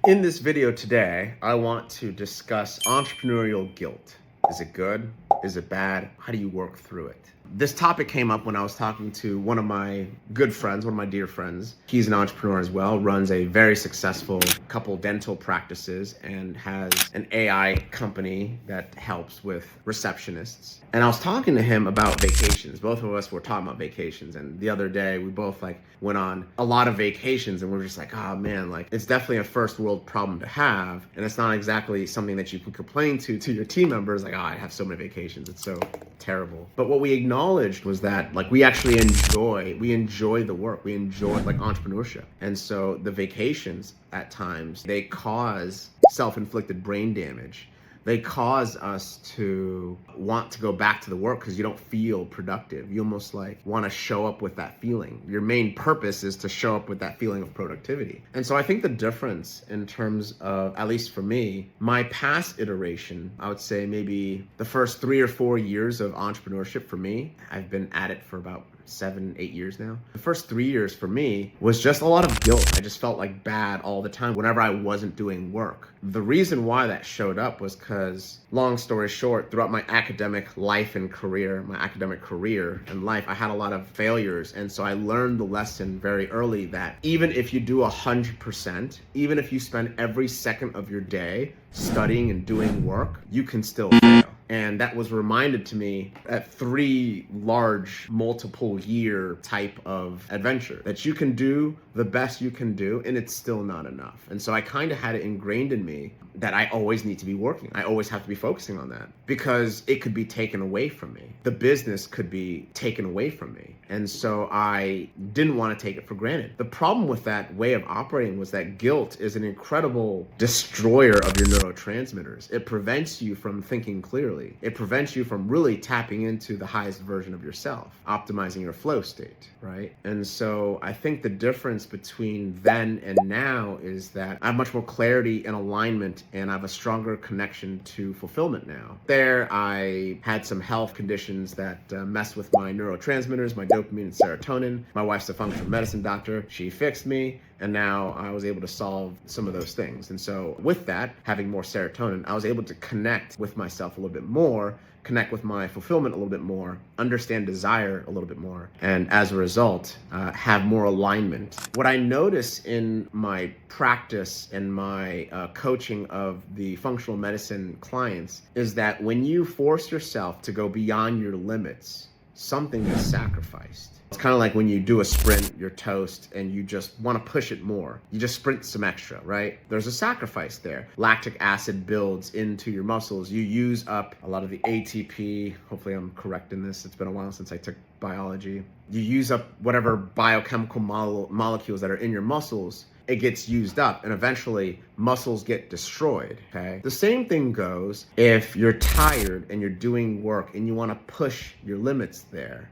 In this video today, I want to discuss entrepreneurial guilt. Is it good? Is it bad? How do you work through it? This topic came up when I was talking to one of my good friends, one of my dear friends. He's an entrepreneur as well, runs a very successful couple dental practices and has an AI company that helps with receptionists. And I was talking to him about vacations. Both of us were talking about vacations. And the other day, we both went on a lot of vacations and we're just like, oh man, it's definitely a first world problem to have. And it's not exactly something that you can complain to your team members. Like, oh, I have so many vacations. It's so terrible. But what we acknowledged was that we actually enjoy the work. We enjoy entrepreneurship. And so the vacations at times, they cause self-inflicted brain damage. They cause us to want to go back to the work because you don't feel productive. You almost want to show up with that feeling. Your main purpose is to show up with that feeling of productivity. And so I think the difference in terms of, at least for me, my past iteration, I would say maybe the first 3 or 4 years of entrepreneurship for me, I've been at it for about 7, 8 years now. The first 3 years for me was just a lot of guilt. I just felt bad all the time whenever I wasn't doing work. The reason why that showed up was because, long story short, throughout my academic life and career, I had a lot of failures. And so I learned the lesson very early that even if you do 100%, even if you spend every second of your day studying and doing work, you can still fail. And that was reminded to me at 3 large multiple year type of adventure that you can do the best you can do and it's still not enough. And so I kind of had it ingrained in me that I always need to be working. I always have to be focusing on that because it could be taken away from me. The business could be taken away from me. And so I didn't want to take it for granted. The problem with that way of operating was that guilt is an incredible destroyer of your neurotransmitters. It prevents you from thinking clearly. It prevents you from really tapping into the highest version of yourself, optimizing your flow state, right? And so I think the difference between then and now is that I have much more clarity and alignment, and I have a stronger connection to fulfillment now. There, I had some health conditions that mess with my neurotransmitters, my dopamine and serotonin. My wife's a functional medicine doctor. She fixed me, and now I was able to solve some of those things. And so with that, having more serotonin, I was able to connect with myself a little bit more, connect with my fulfillment a little bit more, understand desire a little bit more, and as a result, have more alignment. What I notice in my practice and my coaching of the functional medicine clients is that when you force yourself to go beyond your limits, something is sacrificed. It's kind of like when you do a sprint, you're toast, and you just want to push it more. You just sprint some extra, right? There's a sacrifice there. Lactic acid builds into your muscles. You use up a lot of the ATP. Hopefully I'm correct in this. It's been a while since I took biology. You use up whatever biochemical molecules that are in your muscles. It gets used up and eventually muscles get destroyed, okay? The same thing goes if you're tired and you're doing work and you want to push your limits there.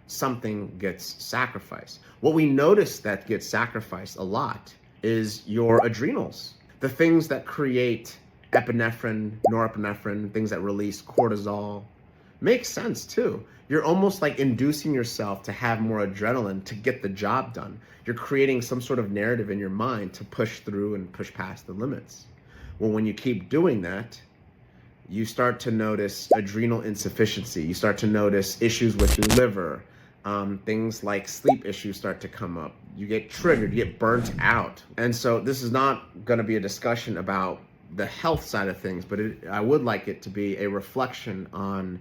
Something gets sacrificed. What we notice that gets sacrificed a lot is your adrenals. The things that create epinephrine, norepinephrine, things that release cortisol. Makes sense too. You're almost inducing yourself to have more adrenaline to get the job done. You're creating some sort of narrative in your mind to push through and push past the limits. Well, when you keep doing that, you start to notice adrenal insufficiency. You start to notice issues with your liver. Things like sleep issues start to come up. You get triggered, you get burnt out. And so this is not going to be a discussion about the health side of things, but I would like it to be a reflection on,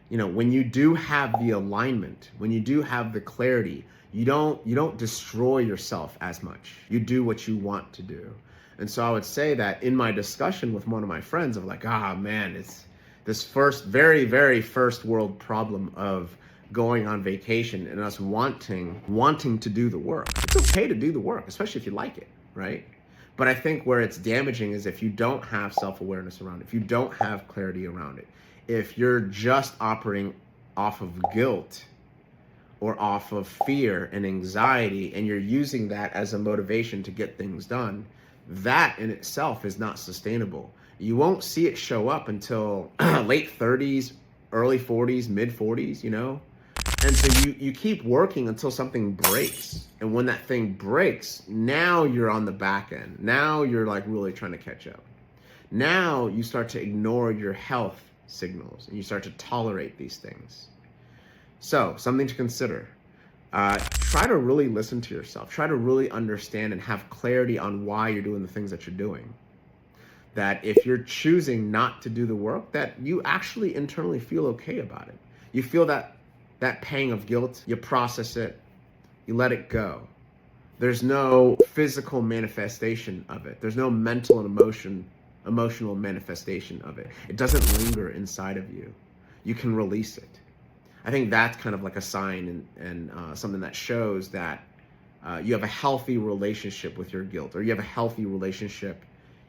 when you do have the alignment, when you do have the clarity, you don't destroy yourself as much. You do what you want to do. And so I would say that in my discussion with one of my friends of man, it's this very, very first world problem of going on vacation and us wanting to do the work. It's okay to do the work, especially if you like it, right? But I think where it's damaging is if you don't have self-awareness around it, if you don't have clarity around it, if you're just operating off of guilt or off of fear and anxiety, and you're using that as a motivation to get things done, that in itself is not sustainable. You won't see it show up until late 30s, early 40s, mid 40s, And so you keep working until something breaks. And when that thing breaks, now you're on the back end. Now you're like really trying to catch up. Now you start to ignore your health signals and you start to tolerate these things. So something to consider. Try to really listen to yourself. Try to really understand and have clarity on why you're doing the things that you're doing. That if you're choosing not to do the work, that you actually internally feel okay about it. You feel that pang of guilt, you process it, you let it go. There's no physical manifestation of it. There's no mental and emotional manifestation of it. It doesn't linger inside of you. You can release it. I think that's kind of like a sign and something that shows that you have a healthy relationship with your guilt, or you have a healthy relationship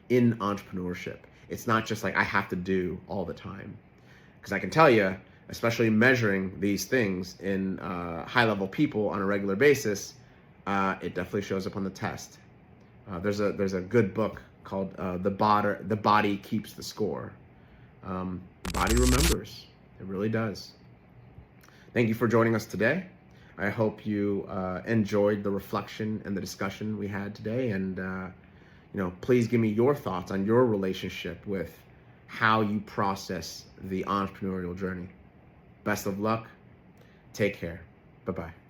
in entrepreneurship. It's not just like I have to do all the time. Because I can tell you, especially measuring these things in high-level people on a regular basis, it definitely shows up on the test. There's a good book called The Body Keeps the Score. The body remembers. It really does. Thank you for joining us today. I hope you enjoyed the reflection and the discussion we had today. And please give me your thoughts on your relationship with how you process the entrepreneurial journey. Best of luck. Take care. Bye-bye.